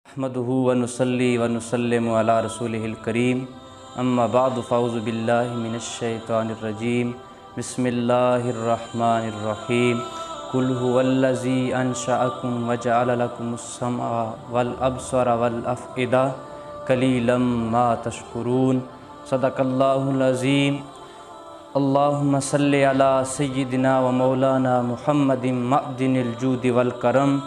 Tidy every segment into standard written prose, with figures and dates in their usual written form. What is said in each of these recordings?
نحمدہ ونصلی ونسلم علی رسولہ الکریم اما بعد فاعوذ باللہ من الشیطان الرجیم بسم اللہ الرحمن الرحیم قل هو الذی انشأکم وجعل لکم السمع والابصار والافئدہ قلیلا ما تشکرون صدق اللہ العظیم۔ اللہم صلی علی سیدنا و مولانا محمد معدن الجود والکرم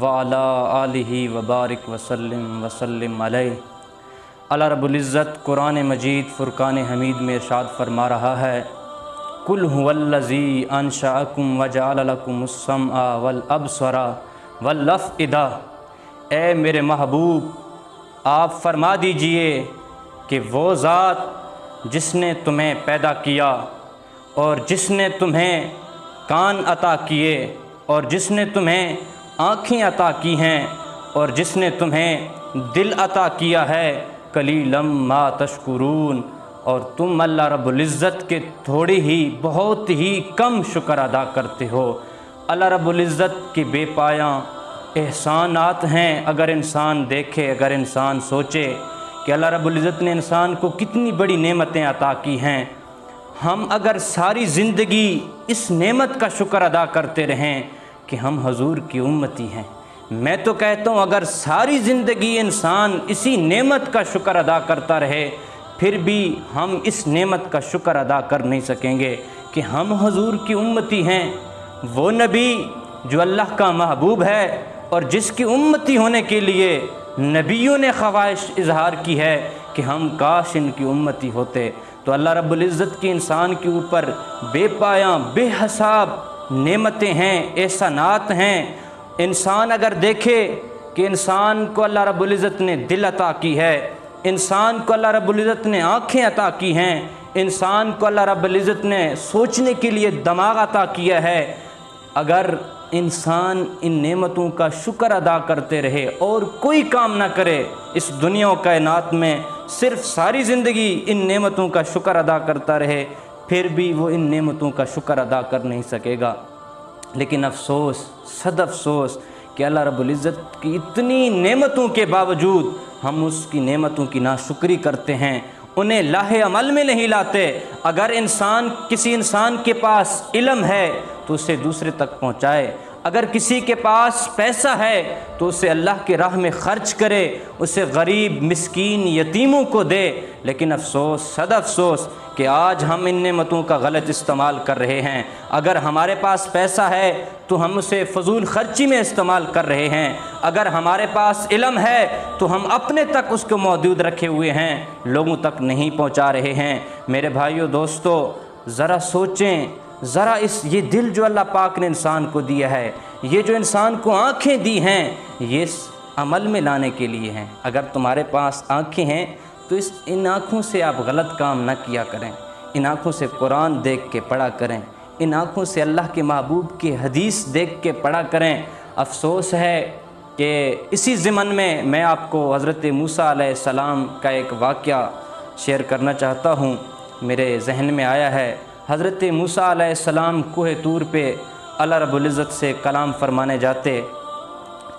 وعلی آلہ وبارک وسلم علیہ۔ اللہ رب العزت قرآن مجید فرقان حمید میں ارشاد فرما رہا ہے، قل هو الذی انشأکم وجعل لکم السمع والابصار والافئدہ۔ اے میرے محبوب، آپ فرما دیجئے کہ وہ ذات جس نے تمہیں پیدا کیا اور جس نے تمہیں کان عطا کیے اور جس نے تمہیں آنکھیں عطا کی ہیں اور جس نے تمہیں دل عطا کیا ہے، قلیلا ما تشکرون، اور تم اللہ رب العزت کے تھوڑی ہی بہت ہی کم شکر ادا کرتے ہو۔ اللہ رب العزت کے بے پایاں احسانات ہیں۔ اگر انسان دیکھے، اگر انسان سوچے کہ اللہ رب العزت نے انسان کو کتنی بڑی نعمتیں عطا کی ہیں، ہم اگر ساری زندگی اس نعمت کا شکر ادا کرتے رہیں کہ ہم حضور کی امتی ہیں، میں تو کہتا ہوں اگر ساری زندگی انسان اسی نعمت کا شکر ادا کرتا رہے، پھر بھی ہم اس نعمت کا شکر ادا کر نہیں سکیں گے کہ ہم حضور کی امتی ہیں۔ وہ نبی جو اللہ کا محبوب ہے اور جس کی امتی ہونے کے لیے نبیوں نے خواہش اظہار کی ہے کہ ہم کاش ان کی امتی ہوتے، تو اللہ رب العزت کی انسان کے اوپر بے پایاں بے حساب نعمتیں ہیں، احسانات ہیں۔ انسان اگر دیکھے کہ انسان کو اللہ رب العزت نے دل عطا کی ہے، انسان کو اللہ رب العزت نے آنکھیں عطا کی ہیں، انسان کو اللہ رب العزت نے سوچنے کے لیے دماغ عطا کیا ہے، اگر انسان ان نعمتوں کا شکر ادا کرتے رہے اور کوئی کام نہ کرے اس دنیا و کائنات میں، صرف ساری زندگی ان نعمتوں کا شکر ادا کرتا رہے، پھر بھی وہ ان نعمتوں کا شکر ادا کر نہیں سکے گا۔ لیکن افسوس، صد افسوس کہ اللہ رب العزت کی اتنی نعمتوں کے باوجود ہم اس کی نعمتوں کی ناشکری کرتے ہیں، انہیں لاہ عمل میں نہیں لاتے۔ اگر کسی انسان کے پاس علم ہے تو اسے دوسرے تک پہنچائے، اگر کسی کے پاس پیسہ ہے تو اسے اللہ کی راہ میں خرچ کرے، اسے غریب مسکین یتیموں کو دے۔ لیکن افسوس، صد افسوس کہ آج ہم ان نعمتوں کا غلط استعمال کر رہے ہیں۔ اگر ہمارے پاس پیسہ ہے تو ہم اسے فضول خرچی میں استعمال کر رہے ہیں، اگر ہمارے پاس علم ہے تو ہم اپنے تک اس کو محدود رکھے ہوئے ہیں، لوگوں تک نہیں پہنچا رہے ہیں۔ میرے بھائیو دوستو، ذرا سوچیں، ذرا یہ دل جو اللہ پاک نے انسان کو دیا ہے، یہ جو انسان کو آنکھیں دی ہیں، یہ اس عمل میں لانے کے لیے ہیں۔ اگر تمہارے پاس آنکھیں ہیں تو ان آنکھوں سے آپ غلط کام نہ کیا کریں، ان آنکھوں سے قرآن دیکھ کے پڑھا کریں، ان آنکھوں سے اللہ کے محبوب کی حدیث دیکھ کے پڑھا کریں۔ افسوس ہے کہ اسی ضمن میں آپ کو حضرت موسیٰ علیہ السلام کا ایک واقعہ شیئر کرنا چاہتا ہوں، میرے ذہن میں آیا ہے۔ حضرت موسیٰ علیہ السلام کوہ طور پہ اللہ رب العزت سے کلام فرمانے جاتے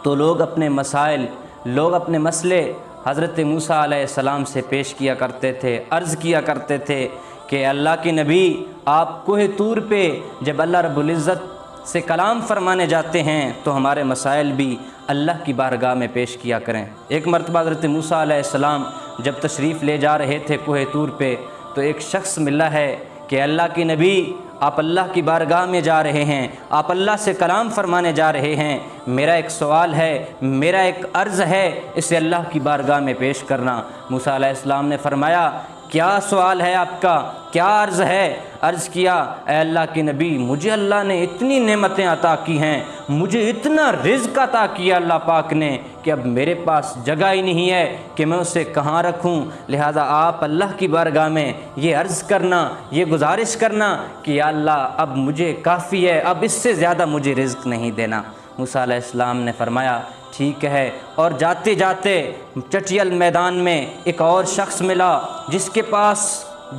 تو لوگ اپنے مسائل، لوگ اپنے مسئلے حضرت موسیٰ علیہ السلام سے پیش کیا کرتے تھے، عرض کیا کرتے تھے کہ اللہ کے نبی، آپ کوہ طور پہ جب اللہ رب العزت سے کلام فرمانے جاتے ہیں تو ہمارے مسائل بھی اللہ کی بارگاہ میں پیش کیا کریں۔ ایک مرتبہ حضرت موسیٰ علیہ السلام جب تشریف لے جا رہے تھے کوہ طور پہ تو ایک شخص ملا ہے کہ اللہ کے نبی، آپ اللہ کی بارگاہ میں جا رہے ہیں، آپ اللہ سے کلام فرمانے جا رہے ہیں، میرا ایک سوال ہے، میرا ایک عرض ہے، اسے اللہ کی بارگاہ میں پیش کرنا۔ موسیٰ علیہ السلام نے فرمایا، کیا سوال ہے آپ کا، کیا عرض ہے؟ عرض کیا، اے اللہ کے نبی، مجھے اللہ نے اتنی نعمتیں عطا کی ہیں، مجھے اتنا رزق عطا کیا اللہ پاک نے کہ اب میرے پاس جگہ ہی نہیں ہے کہ میں اسے کہاں رکھوں، لہذا آپ اللہ کی بارگاہ میں یہ عرض کرنا، یہ گزارش کرنا کہ یا اللہ اب مجھے کافی ہے، اب اس سے زیادہ مجھے رزق نہیں دینا۔ موسیٰ علیہ السلام نے فرمایا ٹھیک ہے، اور جاتے جاتے چٹیل میدان میں ایک اور شخص ملا جس کے پاس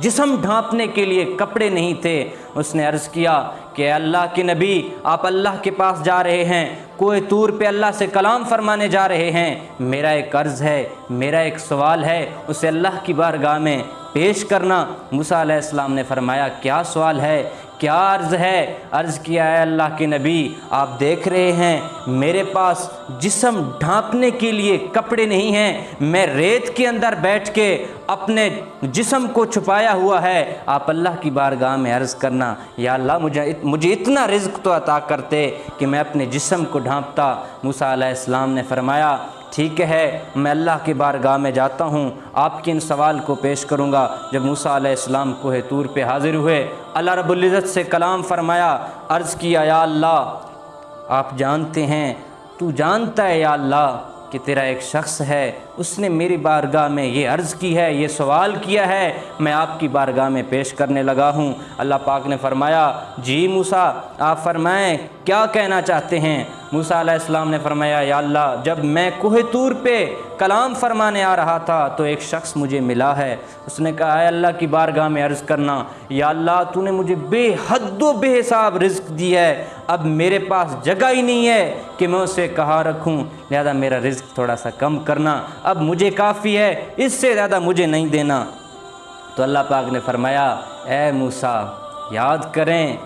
جسم ڈھانپنے کے لیے کپڑے نہیں تھے۔ اس نے عرض کیا کہ اے اللہ کے نبی، آپ اللہ کے پاس جا رہے ہیں، کوہ طور پہ اللہ سے کلام فرمانے جا رہے ہیں، میرا ایک عرض ہے، میرا ایک سوال ہے، اسے اللہ کی بارگاہ میں پیش کرنا۔ موسیٰ علیہ السلام نے فرمایا کیا سوال ہے، کیا عرض ہے؟ عرض کیا ہے اللہ کے نبی، آپ دیکھ رہے ہیں میرے پاس جسم ڈھانپنے کے لیے کپڑے نہیں ہیں، میں ریت کے اندر بیٹھ کے اپنے جسم کو چھپایا ہوا ہے، آپ اللہ کی بارگاہ میں عرض کرنا یا اللہ مجھے اتنا رزق تو عطا کرتے کہ میں اپنے جسم کو ڈھانپتا۔ موسیٰ علیہ السلام نے فرمایا ٹھیک ہے، میں اللہ کی بارگاہ میں جاتا ہوں، آپ کے ان سوال کو پیش کروں گا۔ جب موسیٰ علیہ السلام کوہ طور پہ حاضر ہوئے، اللہ رب العزت سے کلام فرمایا، عرض کیا یا اللہ آپ جانتے ہیں، تو جانتا ہے یا اللہ کہ تیرا ایک شخص ہے، اس نے میری بارگاہ میں یہ عرض کی ہے، یہ سوال کیا ہے، میں آپ کی بارگاہ میں پیش کرنے لگا ہوں۔ اللہ پاک نے فرمایا جی موسیٰ آپ فرمائیں کیا کہنا چاہتے ہیں؟ موسیٰ علیہ السلام نے فرمایا یا اللہ جب میں کوہ طور پہ کلام فرمانے آ رہا تھا تو ایک شخص مجھے ملا ہے، اس نے کہا اے اللہ کی بارگاہ میں عرض کرنا یا اللہ تو نے مجھے بے حد و بے حساب رزق دیا ہے، اب میرے پاس جگہ ہی نہیں ہے کہ میں اسے کہاں رکھوں، لہذا میرا رزق تھوڑا سا کم کرنا، اب مجھے کافی ہے، اس سے زیادہ مجھے نہیں دینا۔ تو اللہ پاک نے فرمایا اے موسیٰ یاد کریں،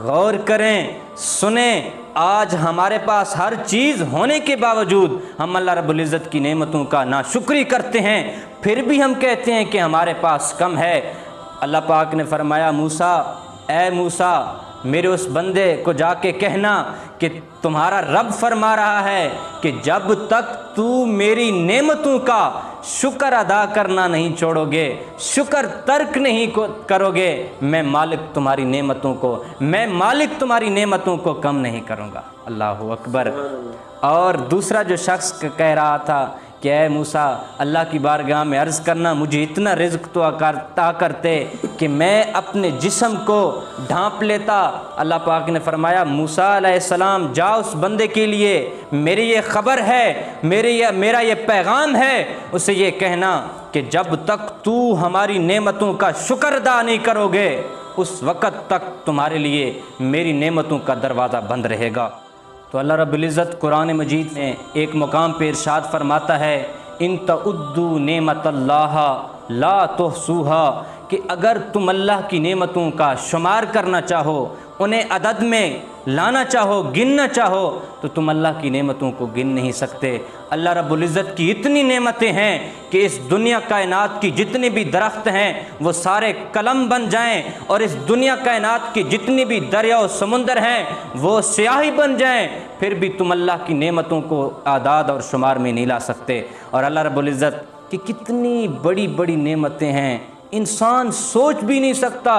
غور کریں، سنیں، آج ہمارے پاس ہر چیز ہونے کے باوجود ہم اللہ رب العزت کی نعمتوں کا ناشکری کرتے ہیں، پھر بھی ہم کہتے ہیں کہ ہمارے پاس کم ہے۔ اللہ پاک نے فرمایا موسیٰ اے موسیٰ میرے اس بندے کو جا کے کہنا کہ تمہارا رب فرما رہا ہے کہ جب تک تو میری نعمتوں کا شکر ادا کرنا نہیں چھوڑو گے، شکر ترک نہیں کرو گے، میں مالک تمہاری نعمتوں کو کم نہیں کروں گا۔ اللہ اکبر۔ اور دوسرا جو شخص کہہ رہا تھا کہ اے موسیٰ اللہ کی بارگاہ میں عرض کرنا مجھے اتنا رزق تو عطا کرتے کہ میں اپنے جسم کو ڈھانپ لیتا۔ اللہ پاک نے فرمایا موسیٰ علیہ السلام جا اس بندے کے لیے میری یہ خبر ہے، میرا یہ پیغام ہے، اسے یہ کہنا کہ جب تک تو ہماری نعمتوں کا شکر ادا نہیں کرو گے اس وقت تک تمہارے لیے میری نعمتوں کا دروازہ بند رہے گا۔ تو اللہ رب العزت قرآن مجید میں ایک مقام پہ ارشاد فرماتا ہے ان تعدوا نعمت اللہ لا تحصوها، کہ اگر تم اللہ کی نعمتوں کا شمار کرنا چاہو، انہیں عدد میں لانا چاہو، گننا چاہو تو تم اللہ کی نعمتوں کو گن نہیں سکتے۔ اللہ رب العزت کی اتنی نعمتیں ہیں کہ اس دنیا کائنات کی جتنے بھی درخت ہیں وہ سارے قلم بن جائیں، اور اس دنیا کائنات کی جتنی بھی دریا و سمندر ہیں وہ سیاہی بن جائیں، پھر بھی تم اللہ کی نعمتوں کو اعداد اور شمار میں نہیں لا سکتے۔ اور اللہ رب العزت کی کتنی بڑی بڑی نعمتیں ہیں، انسان سوچ بھی نہیں سکتا،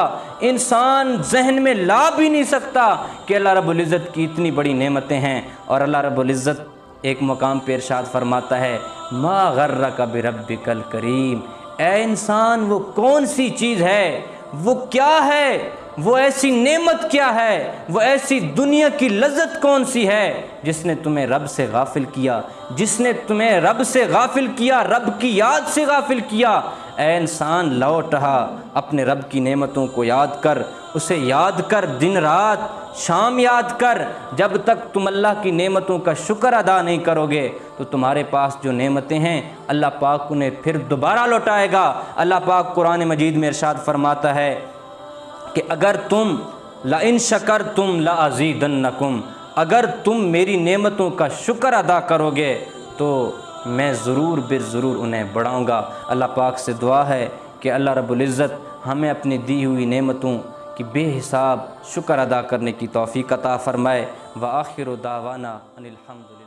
انسان ذہن میں لا بھی نہیں سکتا کہ اللہ رب العزت کی اتنی بڑی نعمتیں ہیں۔ اور اللہ رب العزت ایک مقام پہ ارشاد فرماتا ہے ما غرک بربک الکریم، اے انسان وہ کون سی چیز ہے، وہ کیا ہے، وہ ایسی نعمت کیا ہے، وہ ایسی دنیا کی لذت کون سی ہے جس نے تمہیں رب سے غافل کیا، جس نے تمہیں رب سے غافل کیا، رب کی یاد سے غافل کیا۔ اے انسان لوٹ رہا اپنے رب کی نعمتوں کو یاد کر، اسے یاد کر، دن رات شام یاد کر۔ جب تک تم اللہ کی نعمتوں کا شکر ادا نہیں کرو گے تو تمہارے پاس جو نعمتیں ہیں اللہ پاک انہیں پھر دوبارہ لوٹائے گا۔ اللہ پاک قرآن مجید میں ارشاد فرماتا ہے کہ اگر تم لئن شکرتم لازیدنکم، اگر تم میری نعمتوں کا شکر ادا کرو گے تو میں ضرور بالضرور انہیں بڑھاؤں گا۔ اللہ پاک سے دعا ہے کہ اللہ رب العزت ہمیں اپنی دی ہوئی نعمتوں کی بے حساب شکر ادا کرنے کی توفیق عطا فرمائے۔ وآخر دعوانا ان الحمد للہ۔